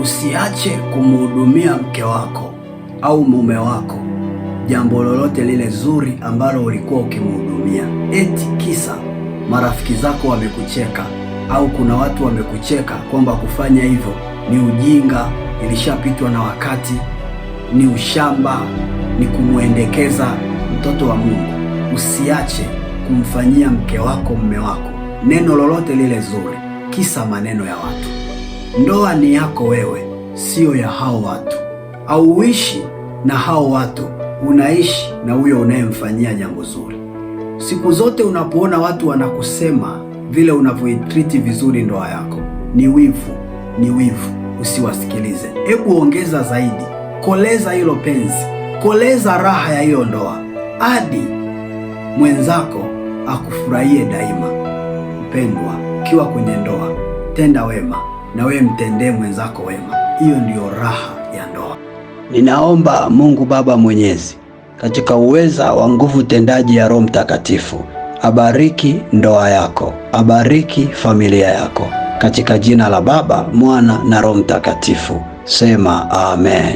Usiache kumhudumia mke wako au mume wako jambo lolote lile zuri ambalo ulikuwa ukimhudumia, eti kisa marafiki zako wamekucheka au kuna watu wamekucheka kwamba kufanya hivyo ni ujinga, ilishapitwa na wakati, ni ushamba, ni kumwendekeza mtoto wa Mungu. Usiache kumfanyia mke wako, mume wako neno lolote lile zuri kisa maneno ya watu. Ndoa ni yako wewe, sio ya hao watu. Au uishi na hao watu, unaishi na huyo unayemfanyia jambo zuri. Siku zote unapoona watu wanakusema vile unavyoitriti vizuri ndoa yako, ni wivu, ni wivu. Usiwasikilize. Hebu ongeza zaidi, koleza hilo penzi, koleza raha ya hiyo ndoa hadi mwenzako akufurahie daima. Mpendwa, ukiwa kwenye ndoa, tenda wema na wewe mtendee mwenzako wema. Hiyo ndiyo raha ya ndoa. Ninaomba Mungu Baba Mwenyezi katika uweza wa nguvu tendaji ya Roho Mtakatifu abariki ndoa yako, abariki familia yako, katika jina la Baba, Mwana na Roho Mtakatifu. Sema amen.